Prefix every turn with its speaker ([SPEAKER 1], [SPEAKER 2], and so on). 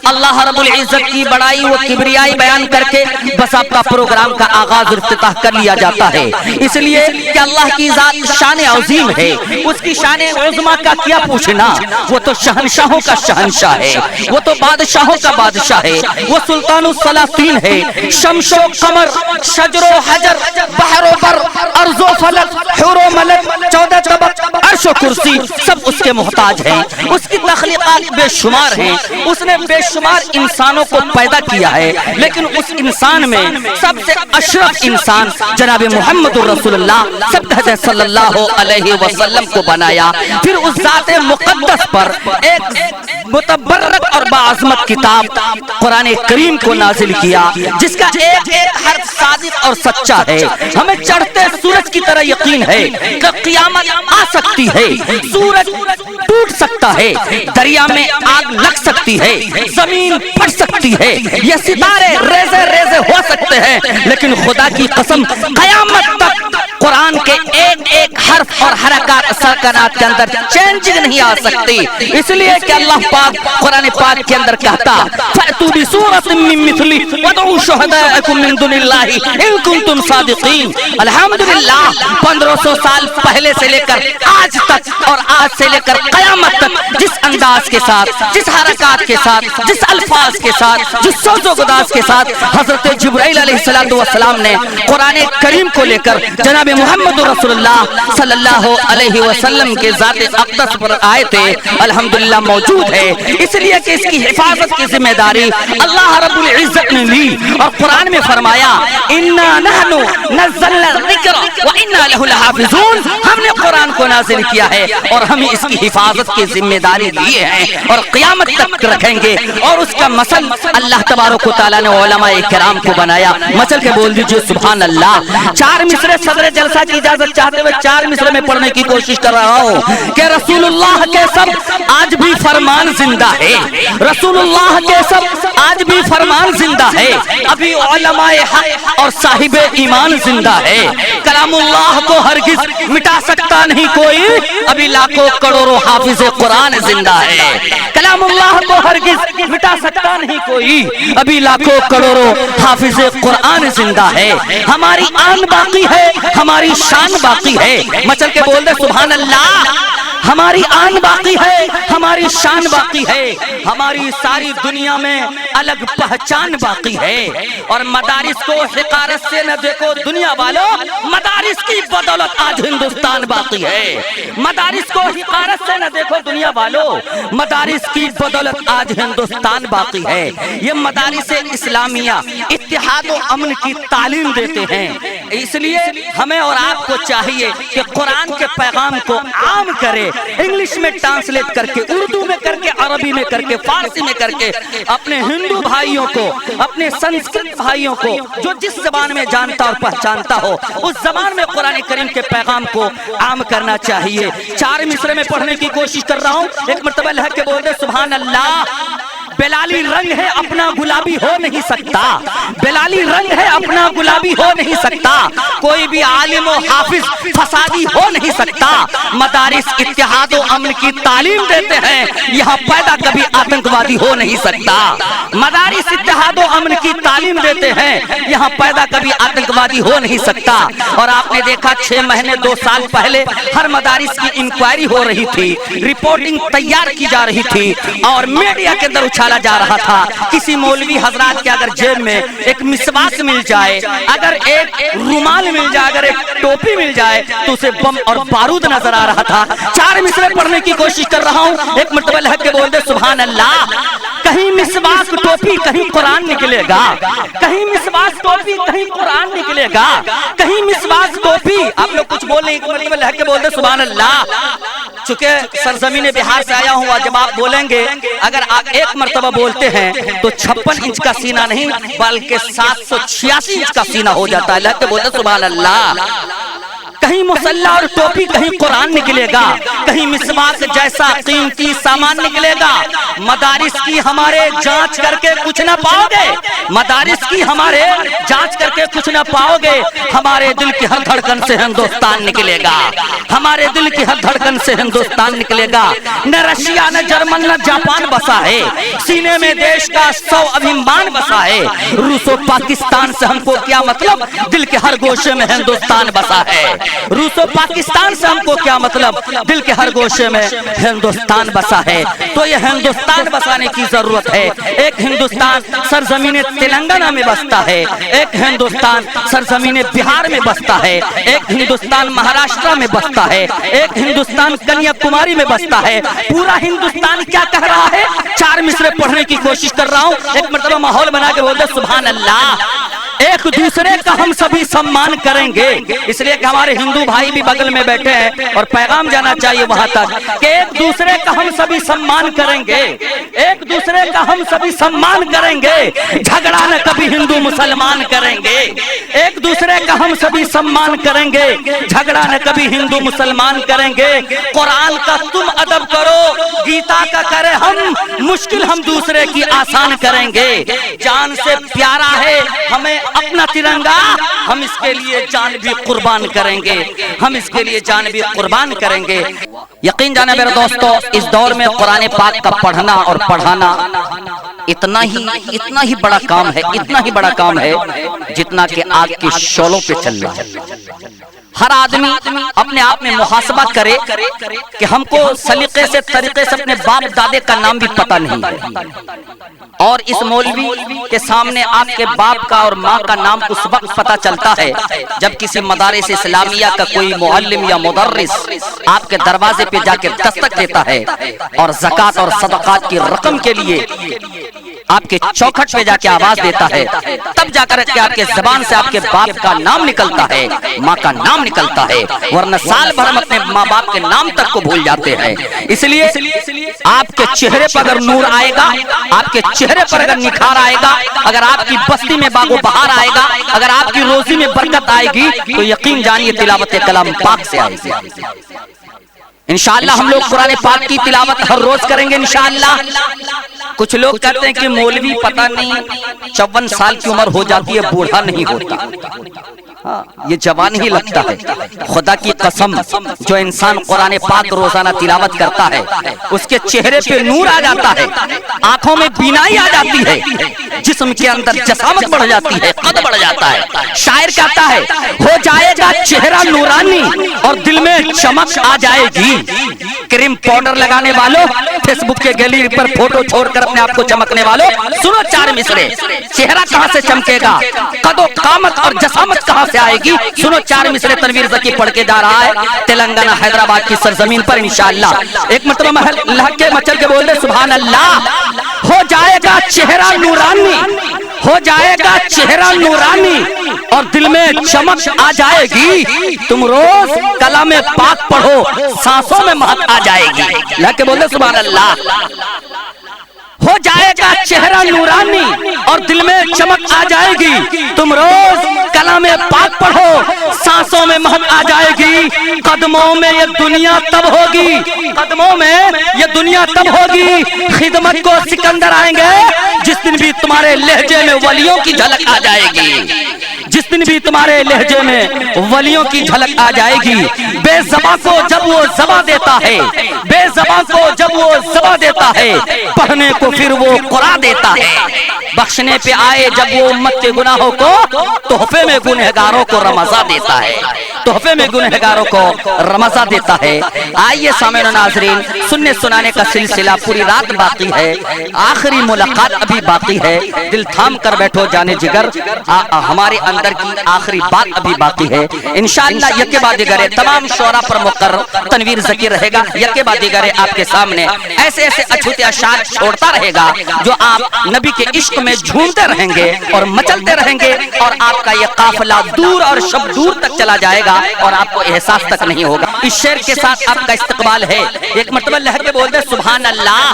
[SPEAKER 1] اللہ رب العزت کی بڑائی و کبریائی بیان کر کے بس آپ کا پروگرام کا آغاز افتتاح کر لیا جاتا ہے، اس لیے کہ اللہ کی ذات شان عظیم ہے، اس کی شان عظمہ کا کیا پوچھنا، وہ تو شہنشاہوں کا شہنشاہ ہے، وہ تو بادشاہوں کا بادشاہ ہے، وہ سلطان السلاطین ہے، شمس و قمر، شجر و حجر، بحر و بر، ارض و فلک، حور و ملک، 14 طبق، عرش و کرسی سب اس کے محتاج ہیں، اس کی تخلیقات بے شمار ہیں، اس نے بے شمار انسانوں کو پیدا کیا ہے، لیکن اس انسان میں سب سے اشرف انسان جناب محمد رسول اللہ صلی اللہ علیہ وسلم کو بنایا، پھر اس ذات مقدس پر ایک متبرک اور باعظمت کتاب قرآن کریم کو نازل کیا، جس کا ایک ایک حرف صادق اور سچا ہے، ہمیں چڑھتے سورج کی طرح یقین ہے کہ قیامت آ سکتی ہے، سورج ٹوٹ سکتا ہے، دریا میں آگ لگ سکتی ہے، زمین پھٹ سکتی ہے، یہ ستارے ریزے ریزے ہو سکتے ہیں، لیکن خدا کی قسم قیامت تک قرآن کے ایک ایک حرف اور حرکات سکنات کے اندر چینجنگ نہیں آ سکتی، اس لیے کہ اللہ پاک قرآن پاک کے اندر کہتا فَأْتُوا بِسُورَةٍ مِّن مِّثْلِهِ وَادْعُوا شُهَدَاءَكُم مِّن دُونِ اللَّهِ إِن كُنتُمْ صَادِقِينَ۔ الحمدللہ 1500 سال پہلے سے لے کر آج تک اور آج سے لے کر قیامت تک جس انداز کے ساتھ، جس حرکات کے ساتھ، جس الفاظ کے ساتھ، جس سوز و گداز کے ساتھ حضرت جبرائیل علیہ السلام نے قرآن کریم کو لے کر جناب محمد رسول اللہ صلی اللہ علیہ وسلم کے ذات اقدس پر آئے تھے، الحمدللہ موجود ہے، اس لیے کہ اس کی حفاظت کی ذمہ داری اللہ رب العزت نے لی، اور قرآن میں فرمایا اِنَّا نَحْنُ نَزَّلْنَا الذِّكْرَ وَإِنَّا لَهُ لَحَافِظُونَ، ہم نے قرآن کو نازل کیا ہے اور ہم اس کی حفاظت کی ذمہ داری لیے ہیں اور قیامت تک رکھیں گے، اور اس کا مثل اللہ تبارک و تعالیٰ نے علماء کرام کو بنایا، مثل کے بول دیجئے سبحان اللہ۔ 4 مصرے صدر جلسہ کی اجازت چاہتے ہوئے 4 مصرے میں پڑھنے کی کوشش کر رہا ہوں کہ رسول اللہ کے سب آج بھی فرمان زندہ ہے، رسول اللہ کے سب آج بھی فرمان زندہ ہے، ابھی علماء حق اور صاحب ایمان زندہ ہے، کلام اللہ کو ہرگز مٹا سکتا نہیں کوئی، ابھی لاکھوں کروڑوں حافظ قرآن زندہ ہے، کلام اللہ کو ہرگز مٹا سکتا نہیں کوئی، ابھی لاکھوں کروڑوں حافظ قرآن زندہ ہے، ہماری آن باقی ہے، ہماری شان باقی ہے، مچل کے بول دے سبحان اللہ، ہماری آن باقی ہے، ہماری شان باقی ہے، ہماری ساری دنیا میں الگ پہچان باقی ہے، اور مدارس کو حقارت سے نہ دیکھو دنیا والوں، مدارس کی بدولت آج ہندوستان باقی ہے، مدارس کو حقارت سے نہ دیکھو دنیا والوں، مدارس کی بدولت آج ہندوستان باقی ہے، یہ مدارس اسلامیہ اتحاد و امن کی تعلیم دیتے ہیں، اس لیے ہمیں اور آپ کو چاہیے کہ قرآن کے پیغام کو عام کرے، انگلش میں ٹرانسلیٹ کر کے، اردو میں کر کے، عربی میں کر کے، فارسی میں کر کے، اپنے ہندو بھائیوں کو، اپنے سنسکرت بھائیوں کو، جو جس زبان میں جانتا اور پہچانتا ہو اس زبان میں قرآن کریم کے پیغام کو عام کرنا چاہیے۔ 4 مصرے میں پڑھنے کی کوشش کر رہا ہوں، ایک مرتبہ لہک کے بول دے سبحان اللہ۔ بلالی رنگ ہے اپنا گلابی ہو نہیں سکتا، بلالی رنگ ہے اپنا گلابی ہو نہیں سکتا، کوئی بھی عالم و حافظ فسادی ہو نہیں سکتا، مدارس اتحاد و امن کی تعلیم دیتے ہیں، یہاں پیدا کبھی آتنکوادی ہو نہیں سکتا، مدارس اتحاد و امن کی تعلیم دیتے ہیں، یہاں پیدا کبھی آتنکوادی ہو نہیں سکتا، اور آپ نے دیکھا 6 مہینے 2 سال پہلے ہر مدارس کی انکوائری ہو رہی تھی، رپورٹنگ تیار کی جا رہی تھی، اور میڈیا کے اندر اچھالا جا رہا تھا، کسی مولوی حضرات کے اگر جیب میں ایک مسواک مل جائے، اگر ایک رومال مل جائے، اگر ایک ٹوپی مل جائے تو اسے بم اور بارود نظر آ رہا تھا۔ 4 مصرے پڑھنے کی کوشش کر رہا ہوں، ایک مرتبہ لہک کے بول دے سبحان اللہ۔ کہیں مسواک ٹوپی کہیں قرآن نکلے گا، کہیں مسواک ٹوپی کہیں قرآن نکلے گا، کہیں مسواک ٹوپی، آپ لوگ کچھ بول رہے ہیں، ایک مرتبہ لہک کے بول دے سبحان اللہ۔ چونکہ سرزمین بہار سے آیا ہوں، جب آپ بولیں گے، اگر آپ ایک مرتبہ بولتے ہیں تو 56 انچ کا سینہ نہیں بلکہ 786 انچ کا سینہ ہو جاتا ہے، لہک کے بولتے سبحان اللہ۔ کہیں مسلح اور ٹوپی، کہیں قرآن نکلے گا، کہیں مسواک جیسا قیمتی سامان نکلے گا۔ مدارس کی ہمارے جانچ کر کے کچھ نہ پاؤ گے، مدارس کی ہمارے جانچ کر کے کچھ نہ پاؤ گے۔ ہمارے دل کی ہر دھڑکن سے ہندوستان نکلے گا، ہمارے دل کی ہر دھڑکن سے ہندوستان نکلے گا۔ نہ رشیا، نہ جرمن، نہ جاپان بسا ہے، سینے میں دیش کا 100 ابھیمان بسا ہے۔ روس و پاکستان سے ہم کو کیا مطلب، دل کے ہر گوشے میں ہندوستان بسا ہے۔ روس و پاکستان سے ہم کو کیا مطلب، دل کے ہر گوشے میں ہندوستان بسا ہے۔ تو یہ ہندوستان بسانے کی ضرورت ہے۔ ایک ہندوستان سرزمین تلنگانہ میں بستا ہے، ایک ہندوستان سرزمین بہار میں بستا ہے، ایک ہندوستان مہاراشٹر میں بستا ہے، ایک ہندوستان کنیا کماری میں بستا ہے۔ پورا ہندوستان کیا کہہ رہا ہے؟ 4 مصرے پڑھنے کی کوشش کر رہا ہوں، ایک مرتبہ ماحول بنا کے بولتے سبحان اللہ۔ ایک دوسرے کا ہم سبھی سمان کریں گے، اس لیے کہ ہمارے ہندو بھائی بھی بغل میں بیٹھے ہیں اور پیغام جانا چاہیے وہاں تک کہ ایک دوسرے کا ہم سبھی سمان کریں گے، ایک دوسرے کا ہم سبھی سمان کریں گے، جھگڑا نہ کبھی ہندو مسلمان کریں گے۔ ایک دوسرے کا ہم سبھی سمان کریں گے، جھگڑا نہ کبھی ہندو مسلمان کریں گے۔ قرآن کا تم ادب کرو، گیتا کا کرے ہم، مشکل ہم دوسرے کی آسان کریں گے۔ جان سے پیارا ہے ہمیں اپنا ترنگا، ہم اس کے لیے جان بھی قربان کریں گے، ہم اس کے لیے جان بھی قربان کریں گے۔ یقین جانا میرے دوستو، اس دور میں قرآن پاک کا پڑھنا اور پڑھانا اتنا ہی بڑا کام ہے، اتنا ہی بڑا کام ہے جتنا کہ آگ کے شعلوں پہ چلنا ہے۔ ہر آدمی اپنے آپ میں محاسبہ کرے کہ ہم کو سلیقے سے طریقے سے اپنے باپ دادے کا نام بھی پتہ نہیں ہے، اور اس مولوی کے سامنے آپ کے باپ کا اور ماں کا نام اس وقت پتہ چلتا ہے جب کسی مدارس اسلامیہ کا کوئی معلم یا مدرس آپ کے دروازے پہ جا کے دستک دیتا ہے اور زکوٰۃ اور صدقات کی رقم کے لیے آپ کے چوکھٹ پہ جا کے آواز دیتا ہے، تب جا کر کے آپ کے زبان سے آپ کے باپ کا نام نکلتا ہے، ماں کا نام نکلتا ہے، ورنہ سال بھر ہم اپنے ماں باپ کے نام تک کو بھول جاتے ہیں۔ اس لیے آپ کے چہرے پر اگر نور آئے گا، آپ کے چہرے پر اگر نکھار آئے گا، اگر آپ کی بستی میں باغ و بہار آئے گا، اگر آپ کی روزی میں برکت آئے گی، تو یقین جانیے تلاوت کلام پاک سے آئے گی۔ انشاءاللہ ہم لوگ قرآن پاک کی تلاوت ہر روز کریں گے انشاءاللہ۔ کچھ لوگ کہتے ہیں کہ مولوی پتہ نہیں 54 سال کی عمر ہو جاتی ہے، بوڑھا نہیں ہوتا، یہ جوان ہی لگتا ہے۔ خدا کی قسم، جو انسان قرآن پاک روزانہ تلاوت کرتا ہے اس کے چہرے پہ نور آ جاتا ہے، آنکھوں میں بینائی آ جاتی ہے، جسم کے اندر جسامت بڑھ جاتی ہے، قد بڑھ جاتا ہے۔ شاعر کہتا ہے ہو جائے گا چہرہ نورانی اور دل میں چمک آ جائے گی۔ کریم پاؤڈر لگانے والوں، فیس بک کے گیلری پر فوٹو چھوڑ کر اپنے آپ کو چمکنے والوں، سنو 4 مصرے، چہرہ کہاں سے چمکے گا، قد و قامت اور جسامت کہاں سے آئے گی؟ سنو 4 مصرے تنویر زکی پڑھ کے جا رہا ہے تلنگانہ حیدرآباد کی سرزمین پر انشاءاللہ۔ ایک مرتبہ محل کے مچل کے بول دے سبحان اللہ۔ ہو جائے گا چہرہ نورانی، ہو جائے گا چہرہ نورانی اور دل میں چمک آ جائے گی۔ تم روز کلام پاک پڑھو، سانسوں میں مہک آ جائے گی۔ اللہ کے بول دے سبحان اللہ۔ ہو جائے گا چہرہ نورانی اور دل میں چمک آ جائے گی۔ تم روز کلام پاک پڑھو، سانسوں میں مہک آ جائے گی۔ قدموں میں یہ دنیا تب ہوگی، قدموں میں یہ دنیا تب ہوگی، خدمت کو سکندر آئیں گے جس دن بھی تمہارے لہجے میں ولیوں کی جھلک آ جائے گی، جس دن بھی تمہارے لہجے میں ولیوں کی جھلک آ جائے گی۔ بے زباں کو جب وہ زباں دیتا ہے، بے زباں کو جب وہ زباں دیتا ہے، پڑھنے کو پھر وہ قرآن دیتا ہے۔ بخشنے پہ آئے جب وہ امت کے گناہوں کو، تحفے میں گنہگاروں کو رمضان دیتا ہے، تحفے میں گنہگاروں کو رمضان دیتا ہے۔ آئیے سامعین و ناظرین، سننے سنانے کا سلسلہ پوری رات باقی ہے، آخری ملاقات ابھی باقی ہے۔ دل تھام کر بیٹھو جانے جگر، ہمارے اندر کی آخری بات ابھی باقی ہے۔ انشاءاللہ یکے بعد دیگر تمام شعراء پر مقرر تنویر زکی رہے گا، یکے بعد دیگر آپ کے سامنے ایسے ایسے اچھوتے اشعار چھوڑتا رہے گا جو آپ نبی کے عشق میں جھومتے رہیں گے اور مچلتے رہیں گے، اور آپ کا یہ قافلہ دور اور شب دور تک چلا جائے گا اور آپ کو احساس تک نہیں ہوگا۔ اس شعر کے ساتھ آپ کا استقبال ہے، ایک مرتبہ لہر کے بول دے سبحان اللہ۔